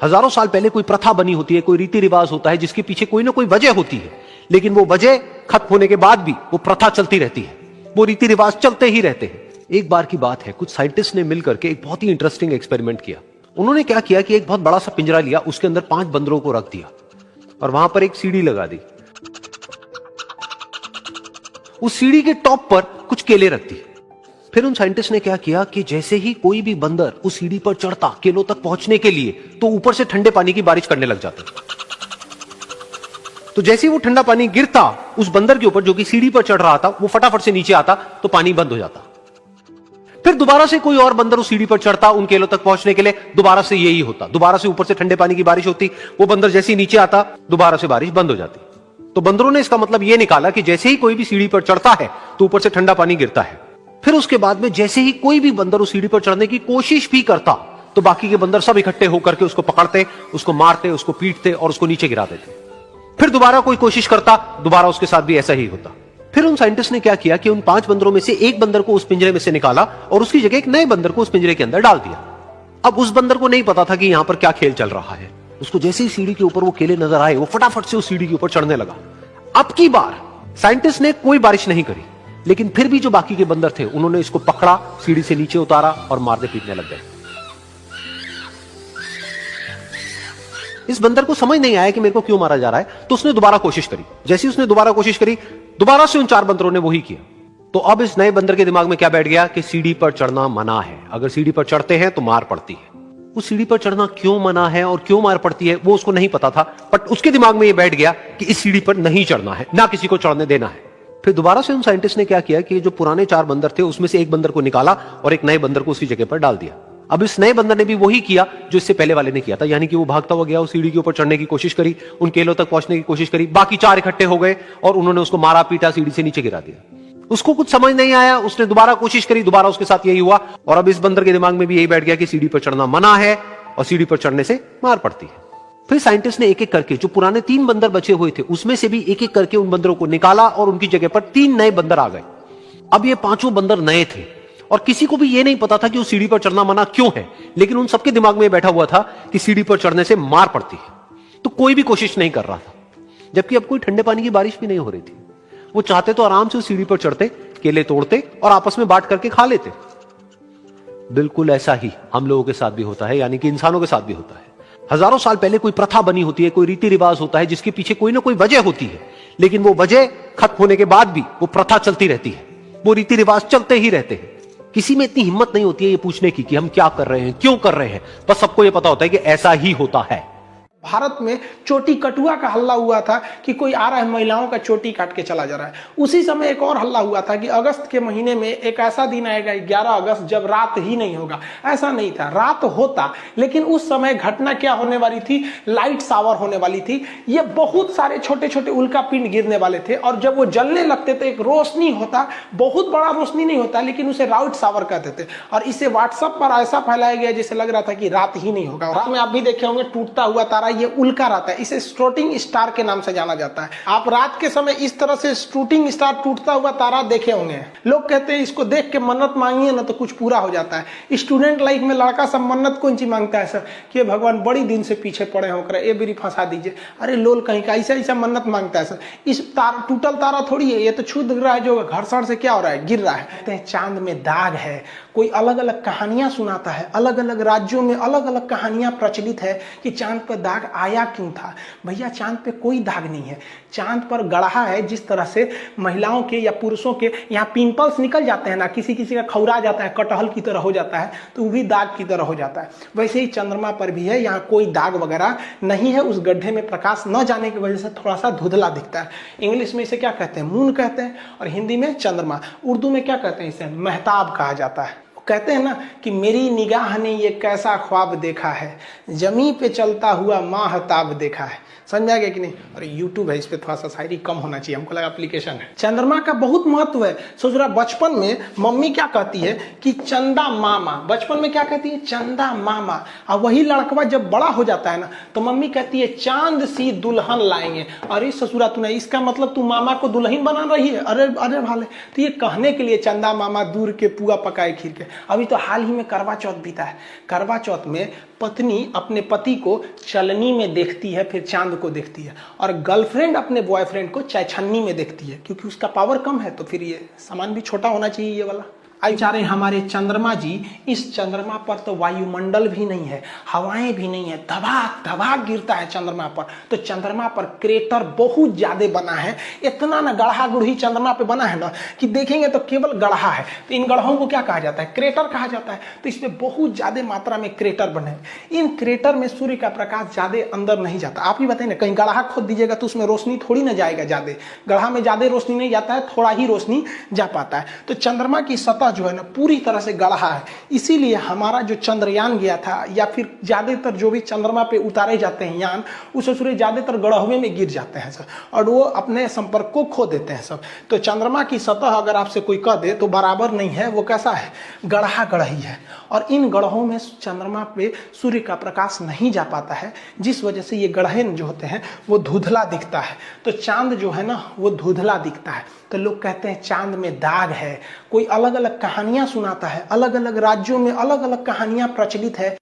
हजारों साल पहले कोई प्रथा बनी होती है, कोई रीति रिवाज होता है जिसके पीछे कोई ना कोई वजह होती है, लेकिन वो वजह खत्म होने के बाद भी वो प्रथा चलती रहती है, वो रीति रिवाज चलते ही रहते हैं। एक बार की बात है, कुछ साइंटिस्ट ने मिलकर के एक बहुत ही इंटरेस्टिंग एक्सपेरिमेंट किया। उन्होंने क्या किया कि एक बहुत बड़ा सा पिंजरा लिया, उसके अंदर 5 बंदरों को रख दिया और वहां पर एक सीढ़ी लगा दी। उस सीढ़ी के टॉप पर कुछ केले रख दिए। फिर उन साइंटिस्ट ने क्या किया कि जैसे ही कोई भी बंदर उस सीढ़ी पर चढ़ता केलों तक पहुंचने के लिए, तो ऊपर से ठंडे पानी की बारिश करने लग जाते। तो जैसे ही वो ठंडा पानी गिरता उस बंदर के ऊपर जो कि सीढ़ी पर चढ़ रहा था, वो फटाफट से नीचे आता तो पानी बंद हो जाता। फिर दोबारा से कोई और बंदर उस सीढ़ी पर चढ़ता उन केलों तक पहुंचने के लिए, दोबारा से यही होता, दोबारा से ऊपर से ठंडे पानी की बारिश होती, वो बंदर जैसे ही नीचे आता दोबारा से बारिश बंद हो जाती। तो बंदरों ने इसका मतलब यह निकाला कि जैसे ही कोई भी सीढ़ी पर चढ़ता है तो ऊपर से ठंडा पानी गिरता है। फिर उसके बाद में जैसे ही कोई भी बंदर उस सीढ़ी पर चढ़ने की कोशिश भी करता तो बाकी के बंदर सब इकट्ठे होकर के उसको पकड़ते, उसको मारते, उसको पीटते और उसको नीचे गिरा देते। फिर दोबारा कोई कोशिश करता, दोबारा उसके साथ भी ऐसा ही होता। फिर उन साइंटिस्ट ने क्या किया कि उन 5 बंदरों में से एक बंदर को उस पिंजरे में से निकाला और उसकी जगह एक नए बंदर को उस पिंजरे के अंदर डाल दिया। अब उस बंदर को नहीं पता था कि यहां पर क्या खेल चल रहा है। उसको जैसे ही सीढ़ी के ऊपर वो केले नजर आए, वो फटाफट से उस सीढ़ी के ऊपर चढ़ने लगा। अब की बार साइंटिस्ट ने कोई बारिश नहीं करी, लेकिन फिर भी जो बाकी के बंदर थे उन्होंने इसको पकड़ा, सीढ़ी से नीचे उतारा और मारने पीटने लग गए। इस बंदर को समझ नहीं आया कि मेरे को क्यों मारा जा रहा है, तो उसने दोबारा कोशिश करी। जैसे उसने दोबारा कोशिश करी, दोबारा से उन 4 बंदरों ने वही किया। तो अब इस नए बंदर के दिमाग में क्या बैठ गया कि सीढ़ी पर चढ़ना मना है, अगर सीढ़ी पर चढ़ते हैं तो मार पड़ती है। उस सीढ़ी पर चढ़ना क्यों मना है और क्यों मार पड़ती है वो उसको नहीं पता था, बट उसके दिमाग में यह बैठ गया कि इस सीढ़ी पर नहीं चढ़ना है, ना किसी को चढ़ने देना है। फिर दोबारा से उन साइंटिस्ट ने क्या किया कि जो पुराने 4 बंदर थे उसमें से एक बंदर को निकाला और एक नए बंदर को उसी जगह पर डाल दिया। अब इस नए बंदर ने भी वही किया जो इससे पहले वाले ने किया था, यानी कि वो भागता हुआ गया, उस सीढ़ी के ऊपर चढ़ने की कोशिश करी, उन केलों तक पहुंचने की कोशिश करी, बाकी 4 इकट्ठे हो गए और उन्होंने उसको मारा पीटा, सीढ़ी से नीचे गिरा दिया। उसको कुछ समझ नहीं आया, उसने दोबारा कोशिश करी, दोबारा उसके साथ यही हुआ और अब इस बंदर के दिमाग में भी यही बैठ गया कि सीढ़ी पर चढ़ना मना है और सीढ़ी पर चढ़ने से मार पड़ती है। फिर साइंटिस्ट ने एक एक करके जो पुराने 3 बंदर बचे हुए थे उसमें से भी एक एक करके उन बंदरों को निकाला और उनकी जगह पर 3 नए बंदर आ गए। अब ये 5 बंदर नए थे और किसी को भी ये नहीं पता था कि उस सीढ़ी पर चढ़ना मना क्यों है, लेकिन उन सबके दिमाग में बैठा हुआ था कि सीढ़ी पर चढ़ने से मार पड़ती है। तो कोई भी कोशिश नहीं कर रहा था, जबकि अब कोई ठंडे पानी की बारिश भी नहीं हो रही थी। वो चाहते तो आराम से उस सीढ़ी पर चढ़ते, केले तोड़ते और आपस में बांट करके खा लेते। बिल्कुल ऐसा ही हम लोगों के साथ भी होता है, यानी कि इंसानों के साथ भी होता है। हजारों साल पहले कोई प्रथा बनी होती है, कोई रीति रिवाज होता है जिसके पीछे कोई ना कोई वजह होती है, लेकिन वो वजह खत्म होने के बाद भी वो प्रथा चलती रहती है, वो रीति रिवाज चलते ही रहते हैं। किसी में इतनी हिम्मत नहीं होती है ये पूछने की कि हम क्या कर रहे हैं, क्यों कर रहे हैं, बस सबको ये पता होता है कि ऐसा ही होता है। भारत में चोटी कटुआ का हल्ला हुआ था कि कोई आ रहा है महिलाओं का चोटी काट के चला जा रहा है। उसी समय एक और हल्ला हुआ था कि अगस्त के महीने में एक ऐसा दिन आएगा 11 अगस्त जब रात ही नहीं होगा। ऐसा नहीं था, रात होता, लेकिन उस समय घटना क्या होने वाली थी, लाइट शावर होने वाली थी। ये बहुत सारे छोटे छोटे उल्का पिंड गिरने वाले थे और जब वो जलने लगते तो एक रोशनी होता, बहुत बड़ा रोशनी नहीं होता, लेकिन उसे लाइट शावर कहते थे। और इसे व्हाट्सएप पर ऐसा फैलाया गया जैसे लग रहा था कि रात ही नहीं होगा। रात में आप भी देखे होंगे टूटता हुआ तारा, ये उल्का रहता है, इसे शूटिंग स्टार के नाम से जाना जाता है। आप रात के समय इस तरह से शूटिंग स्टार टूटता हुआ तारा देखे होंगे। लोग कहते हैं इसको देख के मन्नत मांगिए ना तो कुछ पूरा हो जाता है। स्टूडेंट लाइफ में लड़का सब मन्नत कौन सी मांगता है सर कि भगवान बड़ी दिन से पीछे पड़े होकर ये बेरी फंसा दीजिए। अरे लोल कहीं का ऐसा ऐसा मन्नत मांगता है सर। इस तार टूटल तारा थोड़ी है, ये तो छू रहा है, जो घर्षण से क्या हो रहा है, गिर रहा है। कहते हैं चांद में दाग है, कोई अलग अलग कहानियां सुनाता है, अलग अलग राज्यों में अलग अलग कहानियां प्रचलित है कि चांद पर दाग आया क्यों था। भैया चांद पे कोई दाग नहीं है, चांद पर गढ़ा है। जिस तरह से महिलाओं के या पुरुषों के यहाँ पिंपल्स निकल जाते हैं ना, किसी किसी का खौरा जाता है, कटहल की तरह हो जाता है, तो वो भी दाग की तरह हो जाता है। वैसे ही चंद्रमा पर भी है, यहाँ कोई दाग वगैरह नहीं है। उस गड्ढे में प्रकाश न जाने की वजह से थोड़ा सा धुंधला दिखता है। इंग्लिश में इसे क्या कहते हैं, मून कहते हैं, और हिंदी में चंद्रमा। उर्दू में क्या कहते हैं, इसे महताब कहा जाता है। कहते हैं ना कि मेरी निगाह ने ये कैसा ख्वाब देखा है, जमी पे चलता हुआ माहताब देखा है। समझ आ गया कि नहीं। और यूट्यूब है, इस पे थोड़ा सा शायरी कम होना चाहिए, हमको लगा एप्लीकेशन है। चंद्रमा का बहुत महत्व है। सोच रहा बचपन में मम्मी क्या कहती है कि चंदा मामा, बचपन में क्या कहती है, चंदा मामा। और वही लड़कवा जब बड़ा हो जाता है ना तो मम्मी कहती है चांद सी दुल्हन लाएंगे। अरे ससुरा तू नहीं, इसका मतलब तू मामा को दुल्हन बना रही है। अरे अरे भाले, तो ये कहने के लिए चंदा मामा दूर के पुआ पकाए खीर के। अभी तो हाल ही में करवा चौथ बीता है। करवा चौथ में पत्नी अपने पति को चलनी में देखती है, फिर चांद को देखती है, और गर्लफ्रेंड अपने बॉयफ्रेंड को चायछन्नी में देखती है, क्योंकि उसका पावर कम है, तो फिर ये सामान भी छोटा होना चाहिए ये वाला। बेचारे हमारे चंद्रमा जी, इस चंद्रमा पर तो वायुमंडल भी नहीं है, हवाएं भी नहीं है, धबाक धबाक गिरता है चंद्रमा पर। तो चंद्रमा पर क्रेटर बहुत ज्यादा बना है, इतना ना गढ़ा गुढ़ी चंद्रमा पे बना है ना कि देखेंगे तो केवल गढ़ा है। तो इन गढ़ों को क्या कहा जाता है? क्रेटर कहा जाता है। तो इसमें बहुत ज्यादा मात्रा में क्रेटर बने। इन क्रेटर में सूर्य का प्रकाश ज्यादा अंदर नहीं जाता। आप ही बताइए ना, कहीं गढ़ा खोद दीजिएगा तो उसमें रोशनी थोड़ी ना जाएगा ज्यादा, गढ़ा में ज्यादा रोशनी नहीं जाता है, थोड़ा ही रोशनी जा पाता है। तो चंद्रमा की सतह जो है ना पूरी तरह से गढ़ा है, इसीलिए हमारा जो चंद्रयान गया था, या फिर ज्यादातर जो भी चंद्रमा पे उतारे जाते हैं यान, उस सूर्य ज्यादातर गढ़वे में गिर जाते हैं सब, और वो अपने संपर्क को खो देते हैं सब। तो चंद्रमा की सतह अगर आपसे कोई कह दे तो बराबर नहीं है, वो कैसा है? गढ़ा गढ़ही है। और इन गढ़ों में चंद्रमा पे सूर्य का प्रकाश नहीं जा पाता है, जिस वजह से ये गढ़े जो होते हैं वो धुंधला दिखता है। तो चांद जो है ना वो धुंधला दिखता है। तो लोग कहते हैं चांद में दाग है, कोई अलग अलग कहानियां सुनाता है, अलग अलग राज्यों में अलग अलग कहानियां प्रचलित है।